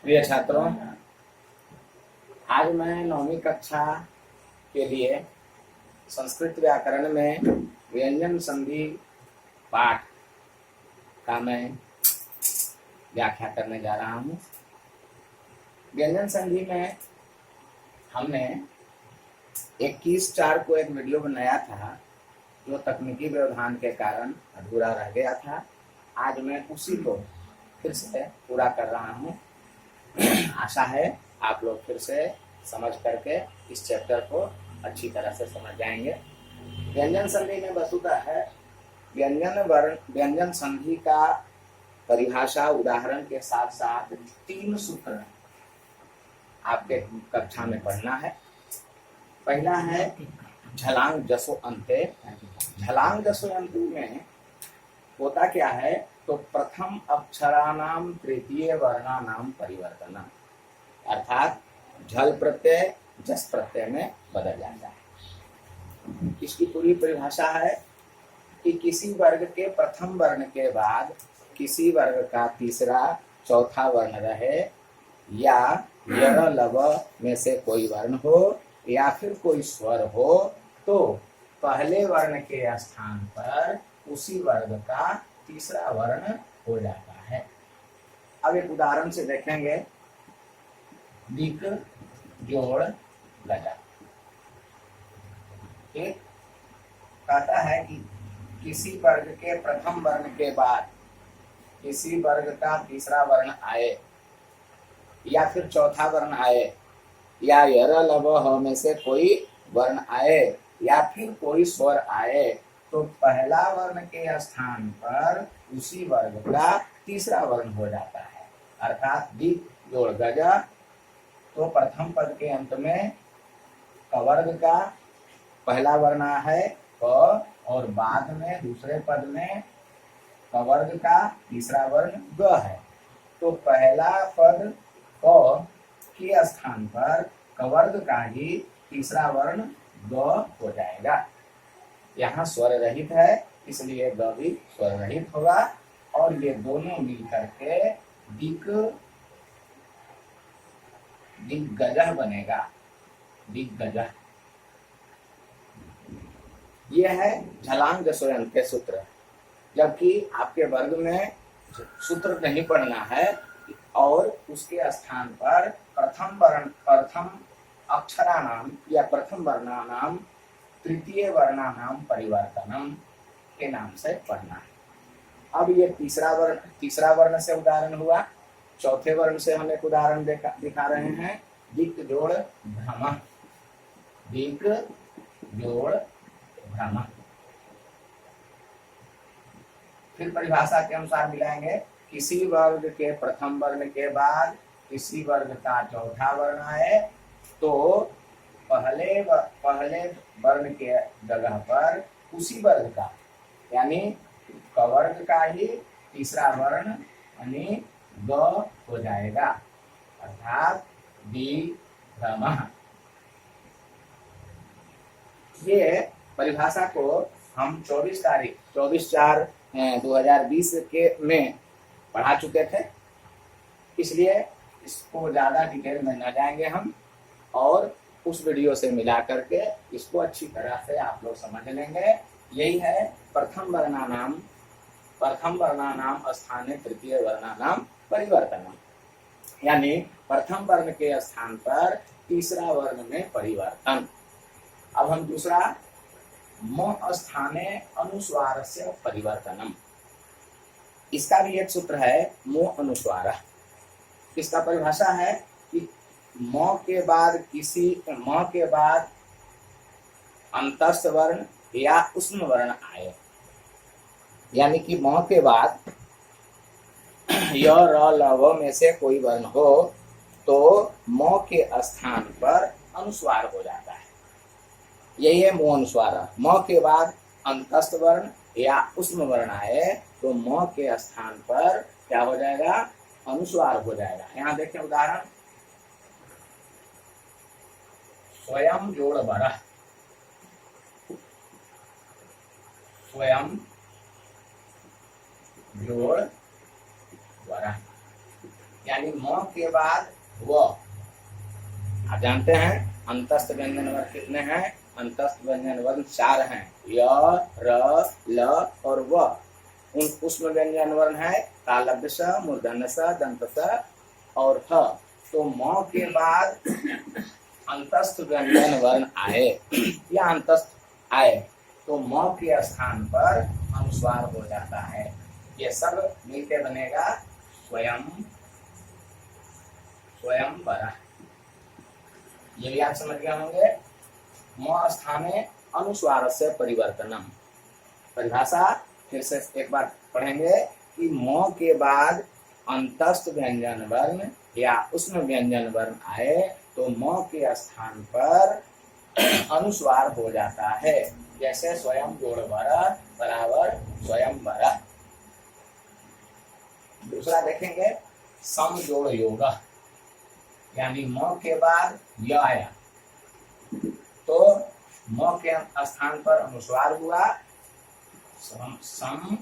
प्रिय छात्रों, आज मैं 9वीं कक्षा के लिए संस्कृत व्याकरण में व्यंजन संधि पाठ का मैं व्याख्या करने जा रहा हूँ। व्यंजन संधि में हमने 21/4 को एक वीडियो बनाया था जो तकनीकी व्यवधान के कारण अधूरा रह गया था। आज मैं उसी को फिर से पूरा कर रहा हूँ। आशा है आप लोग फिर से समझ करके इस चैप्टर को अच्छी तरह से समझ जाएंगे। व्यंजन संधि में वस्तुतः है व्यंजन संधि का परिभाषा उदाहरण के साथ साथ 3 सूत्र आपके कक्षा में पढ़ना है। पहला है झलांग जसो अंते। झलांग जसो अंते में होता क्या है, तो प्रथम अक्षरानाम तृतीय वर्णानाम परिवर्तन, अर्थात झल प्रत्यय जस प्रत्यय में बदल जाता है। इसकी पूरी परिभाषा है कि किसी वर्ग के प्रथम वर्ण के बाद किसी वर्ग का तीसरा चौथा वर्ण रहे, या यर लव में से कोई वर्ण हो या फिर कोई स्वर हो, तो पहले वर्ण के स्थान पर उसी वर्ग का तीसरा वर्ण हो जाता है। अब एक उदाहरण से देखेंगे। दिक जोड़ गजा। एक कहता है कि किसी वर्ग के प्रथम वर्ण के बाद किसी वर्ग का तीसरा वर्ण आए या फिर चौथा वर्ण आए, या यर लव ह में से कोई वर्ण आए या फिर कोई स्वर आए, तो पहला वर्ण के स्थान पर उसी वर्ग का तीसरा वर्ण हो जाता है। अर्थात दिक जोड़ गजा, तो प्रथम पद के अंत में कवर्ग का पहला वर्ण है क, और बाद में दूसरे पद में कवर्ग का तीसरा वर्ण ग है, तो पहला पद क के स्थान पर कवर्ग का ही तीसरा वर्ण ग हो जाएगा। यहाँ स्वर रहित है, इसलिए ग भी स्वर रहित होगा, और ये दोनों मिलकर के दिग्गजः बनेगा। दिग्गजः, ये है झलांग जसोयंत के सूत्र। जबकि आपके वर्ग में सूत्र नहीं पढ़ना है और उसके स्थान पर प्रथम अक्षरानाम या प्रथम वर्णानाम तृतीय वर्णानाम परिवर्तनम के नाम से पढ़ना है। अब ये तीसरा वर्ण से उदाहरण हुआ। चौथे वर्ण से हम एक उदाहरण दिखा रहे हैं। दिक जोड़ भ्रम। दिक जोड़ भ्रम। फिर परिभाषा के अनुसार मिलाएंगे। किसी वर्ग के प्रथम वर्ण के बाद किसी वर्ग का चौथा वर्ण आए, तो पहले वर्ण के जगह पर उसी वर्ग का यानी कवर्ग का ही तीसरा वर्ण यानी ग हो जाएगा, अर्थात विभ्रमः। ये परिभाषा को हम 24/4/2020 के में पढ़ा चुके थे, इसलिए इसको ज्यादा डिटेल में न जाएंगे हम, और उस वीडियो से मिला करके इसको अच्छी तरह से आप लोग समझ लेंगे। यही है प्रथम वर्णानाम स्थाने तृतीय वर्णानाम परिवर्तनम, यानी प्रथम वर्ण के स्थान पर तीसरा वर्ण में परिवर्तन। अब हम दूसरा म स्थाने अनुस्वार से परिवर्तनम, इसका भी एक सूत्र है मो अनुस्वार। इसका परिभाषा है कि म के बाद अंतस्थ वर्ण या उष्म वर्ण आए, यानी कि म के बाद य र ल व में से कोई वर्ण हो, तो म के स्थान पर अनुस्वार हो जाता है। यही है मो अनुस्वार। म के बाद अंतस्थ वर्ण या उष्म वर्ण आए, तो म के स्थान पर क्या हो जाएगा, अनुस्वार हो जाएगा। यहाँ देखें उदाहरण। स्वयं जोड़ बरह। स्वयं जोड़ बरह, यानी यानी म के बाद व। आप जानते हैं अंतस्थ व्यंजन वर्ण कितने हैं? अंतस्थ व्यंजन वर्ण 4 हैं, य, र, ल और व। उन उष्म व्यंजन वर्ण है तालव्य स, मूर्धन्य स, दंत स और ह। तो म के बाद अंतस्थ व्यंजन वर्ण आए या अंतस्थ आए तो म के स्थान पर अनुस्वार हो जाता है। ये सब मिलके बनेगा स्वयं, स्वयंवर। ये भी आप समझ गए होंगे। म स्थाने अनुस्वार से परिवर्तनम। परिभाषा फिर से एक बार पढ़ेंगे कि म के बाद अंतस्थ व्यंजन वर्ण या उष्म व्यंजन वर्ण आए तो म के स्थान पर अनुस्वार हो जाता है। जैसे स्वयं जोड़वर बराबर स्वयंवर। दूसरा देखेंगे सम जोड़ योग, यानी म के बाद य आया तो म के स्थान पर अनुस्वार हुआ सम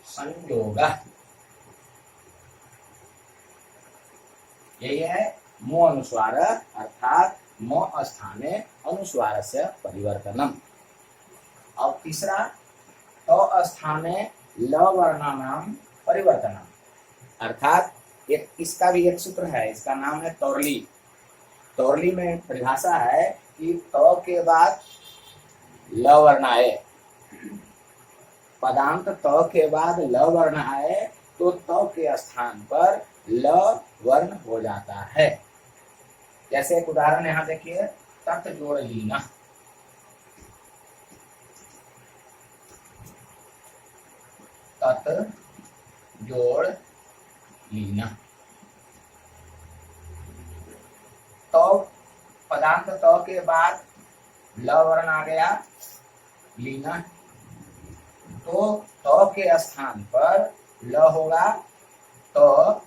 संयोग। यही है मो अनुस्वार, अर्थात म स्थाने अनुस्वार से परिवर्तनम। और तीसरा तो स्थाने ल वर्णानाम परिवर्तनम, अर्थात एक इसका भी एक सूत्र है, इसका नाम है तौरली। तौरली में परिभाषा है कि तो के बाद ल वर्ण आए, पदांत तो के बाद ल वर्ण आए तो के स्थान पर ल वर्ण हो जाता है। जैसे एक उदाहरण यहाँ देखिए, तत् जोड़ लीना। तत् जोड़ लीना, तो पदांत तो के बाद ल वर्ण आ गया, लीना तो के स्थान पर ल होगा। तो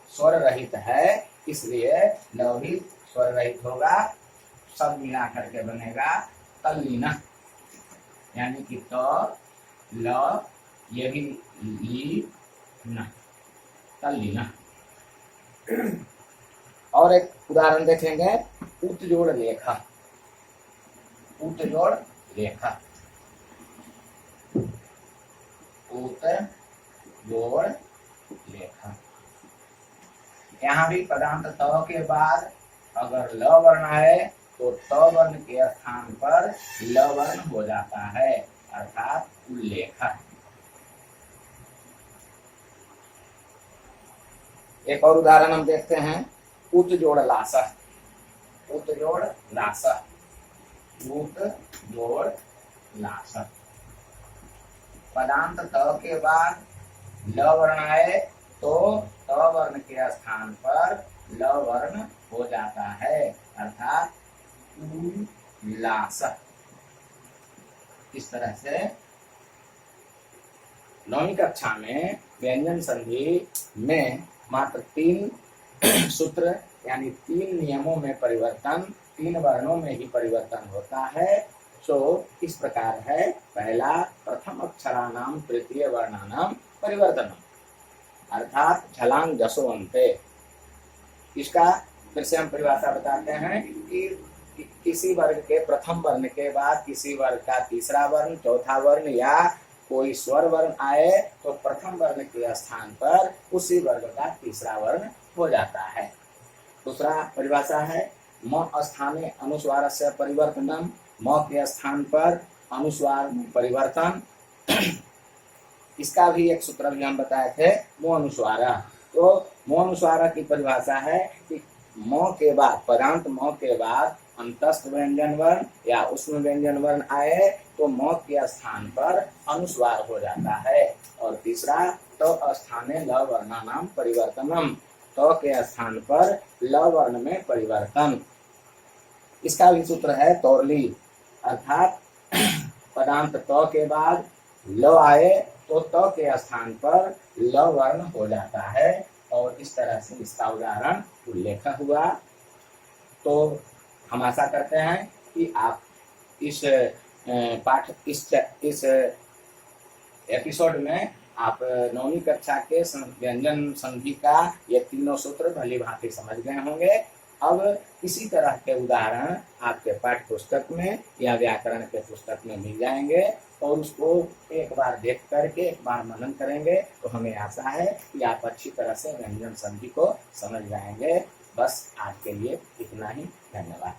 स्वर रहित है इसलिए ल भी स्वर रहित होगा, सब मिला करके बनेगा तल्लीना। यानी कि तो ल ये भी ली ना, तल्लीना। और एक उदाहरण देखेंगे, उत जोड़ लेखा। उत जोड़ लेखा, उत जोड़ लेखा। यहाँ भी पदांत त के बाद अगर ल वर्ण आए तो त वर्ण के स्थान पर ल वर्ण हो जाता है, अर्थात उल्लेख। एक और उदाहरण हम देखते हैं, उत जोड़ लास। उत जोड़ लास, उत जोड़ लास। पदांत त के बाद ल वर्ण आए तो त वर्ण के स्थान पर ल वर्ण हो जाता है, अर्थात उल्लास। इस तरह से 9वीं कक्षा में व्यंजन संधि में मात्र 3 सूत्र यानी 3 नियमों में परिवर्तन, 3 वर्णों में ही परिवर्तन होता है। सो इस प्रकार है, पहला प्रथम अक्षराणाम तृतीय वर्णानाम परिवर्तनम, अर्थात झलांग जसो अंते। इसका फिर से हम परिभाषा बताते हैं कि किसी वर्ग के प्रथम वर्ण के बाद किसी वर्ग का तीसरा वर्ण, चौथा वर्ण या कोई स्वर वर्ण आए तो प्रथम वर्ण के स्थान पर उसी वर्ग का तीसरा वर्ण हो जाता है। दूसरा परिभाषा है म स्थाने अनुस्वार से परिवर्तनम, म के स्थान पर अनुस्वार में परिवर्तन। इसका भी एक सूत्र भी हम बताए थे, मो अनुस्वार। तो मो अनुस्वार की परिभाषा है कि म के बाद, पदांत म के बाद अंतस्थ व्यंजन वर्ण या उष्म व्यंजन वर्ण आए तो म के स्थान पर अनुस्वार हो जाता है। और तीसरा तो स्थाने ल वर्णानाम परिवर्तनम, तो के स्थान पर ल वर्ण में परिवर्तन। इसका भी सूत्र है तौरली, अर्थात पदांत तो के बाद ल आए तो के स्थान पर ल वर्ण हो जाता है। और इस तरह से इसका उदाहरण उल्लेख हुआ। तो हम आशा करते हैं कि आप इस एपिसोड में आप नौवीं कक्षा के व्यंजन संधि का ये तीनों सूत्र भली भांति समझ गए होंगे। अब इसी तरह के उदाहरण आपके पाठ्य पुस्तक में या व्याकरण के पुस्तक में मिल जाएंगे और उसको एक बार देख करके एक बार मनन करेंगे तो हमें आशा है कि आप अच्छी तरह से व्यंजन संधि को समझ जाएंगे। बस आज के लिए इतना ही, धन्यवाद।